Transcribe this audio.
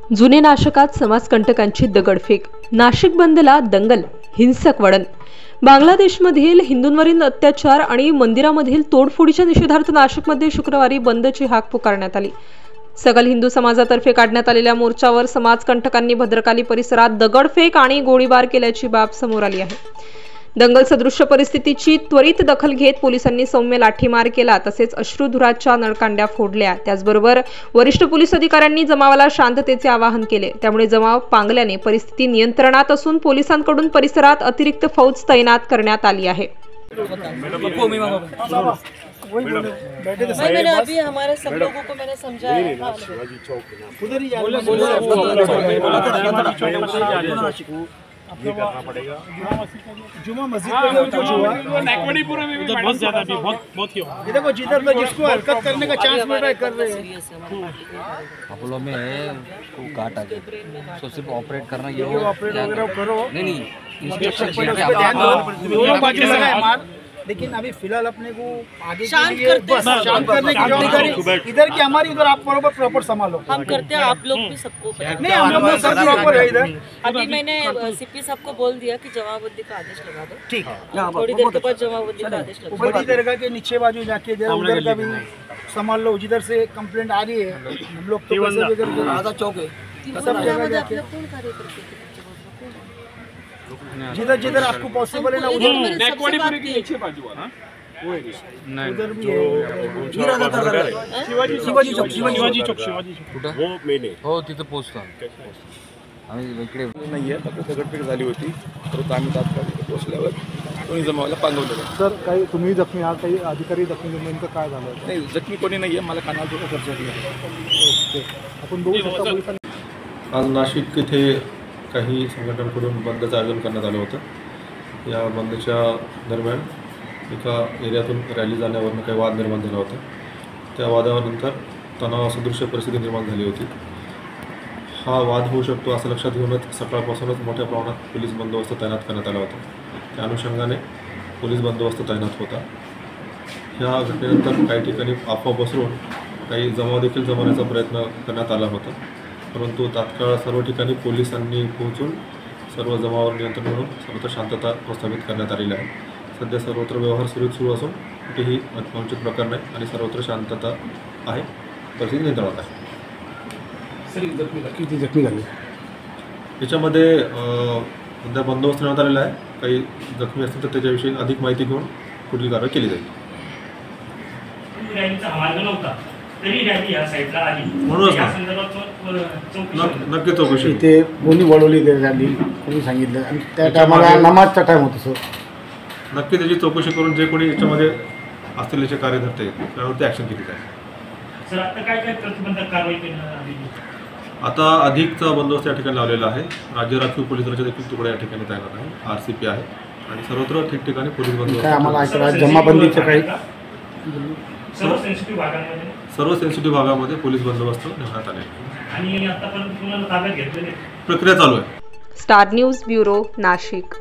जुने नाशकात समाजकंटकांची दगडफेक, नाशिक बंदला दंगल, हिंसक वळण। बांगलादेशमधील हिंदूंवरील अत्याचार आणि मंदिरामधील तोडफोडीच्या निषेधार्थ नाशिकमध्ये शुक्रवारी बंदची हाक पुकारण्यात आली। सकल हिंदू समाजातर्फे काढण्यात आलेल्या मोर्चावर समाजकंटकांनी भद्रकाली परिसरात दगडफेक आणि गोळीबार केल्याची बाब समोर आली आहे। दंगल सदृश्य परिस्थितीची त्वरित दखल घेत पोलिसांनी सौम्य लाठीमार केला, तसेच अश्रुधुराच्या नळकांड्या फोडल्या। त्याचबरोबर वरिष्ठ पोलीस अधिकाऱ्यांनी जमावाला शांततेचे आवाहन केले। त्यामुळे जमाव पांगल्याने परिस्थिती नियंत्रणात असून पोलिसांकडून परिसरात अतिरिक्त फौज तैनात करण्यात आली आहे। मैंने अभी हमारे सब लोगों को मैंने समझाया ये करना पड़ेगा। जुमा मस्जिद में कुछ हुआ, नेकवड़ीपुरा में भी बहुत ज्यादा भी बहुत ही हुआ। ये देखो जिधर तो जिसको हरकत करने का चांस मिल रहा है कर रहे हैं। अपोलो में है को काटा गया, तो सिर्फ ऑपरेट करना ये ऑपरेट वगैरह करो। नहीं इंस्ट्रक्शन पे ध्यान दो, दोनों बाजू से है मार। लेकिन अभी फिलहाल अपने को आगे शांत के लिए बस शांत करने की जवाबदारी इधर की हमारी, उधर आप बरोबर प्रॉपर संभालो। हम करते हैं, आप लोग भी सबको नहीं हम लोग सब प्रॉपर है इधर। अभी मैंने सीपी साहब को बोल दिया कि जमाबंदी का आदेश लगा दो। ठीक, थोड़ी देर के बाद जमाबंदी का आदेश लगा बड़ी दरगाह के नीचे बाजू जाके उधर का भी संभाल लो। जिधर से कंप्लेंट आ रही है हम लोग तो वैसे भी इधर आधा चौक है, सब जगह जाके जिधर जिधर आपको पॉसिबल है ना उधर नेकवड़ीपुरा की नीचे बाजू वाला वो एरिया उधर भी है। शिवाजी चौक वो मेन हो तिथे पोहोचतो आम्ही इकडे नाही आहे। फक्त दगडफेक झाली होती, परंतु आम्ही तात्काळ पोहोचल्यावर कोणी जमावाला पांगवलं। सर काही तुम्ही जखमी आहात, काही अधिकारी जखमी, नेमकं काय झालं? नाही जखमी कोणी नाही आहे, मला कानाला थोडा खर्च झाला। ओके, आपण बघू शकता पोलिसांनी आज नाशिक येथे काही संघटनांकडून बंदचं आयोजन करण्यात आलं होतं। या बंदच्या दरम्यान एका एरियातून रॅली जाण्यावरून काही वाद निर्माण झाला होता। त्या वादानंतर तणावसदृश परिस्थिती निर्माण झाली होती। हा वाद होऊ शकतो असं लक्षात घेऊनच सकाळपासूनच मोठ्या प्रमाणात पोलीस बंदोबस्त तैनात करण्यात आला होता। त्या अनुषंगाने पोलीस बंदोबस्त तैनात होता। ह्या घटनेनंतर काही ठिकाणी अफवा पसरून काही जमाव देखील जमवण्याचा प्रयत्न करण्यात आला होता, परंतु तात्काळ सर्व ठिकाणी पोलिसांनी पोहोचून सर्व जमावावर नियंत्रण मिळवून सर्वत्र शांतता प्रस्थापित करण्यात आलेली आहे। सध्या सर्वत्र व्यवहार सुरू असून कुठेही अनुचित प्रकार नाही आणि सर्वत्र शांतता आहे, परिस्थिती नियंत्रणात आहे। किती जखमी झाले? याच्यामध्ये सध्या बंदोबस्त ठेवण्यात आलेला आहे। काही जखमी असतील तर त्याच्याविषयी अधिक माहिती घेऊन पुढील कारवाई केली जाईल। नक्की चौकशी इथे कोणी वळवली रॅली, कोणी सांगितलं आणि त्या टायमाला नमाजचा टाइम होता सर। नक्की त्याची चौकशी करून जे कोणी याच्यामध्ये असतील याचे कार्यकर्ते त्यावरती ॲक्शन केली जाईल। सर आता काय प्रतिबंधक कारवाई केली? आता अधिकचा बंदोबस्त या ठिकाणी लावलेला आहे। राज्य राखीव पोलीस दलाचे देखील तुकडे या ठिकाणी तैनात आहे, RCP आहे आणि सर्वत्र ठिकठिकाणी पोलीस बंदोबस्त। आम्हाला जमाबंदीचं काही सर्व सेन्सिटिव्ह भागामध्ये पोलीस बंदोबस्त ठेवण्यात आले आणि आतापर्यंत तुम्हाला ताब्यात घेतलेले प्रक्रिया चालू आहे। Star news bureau, Nashik.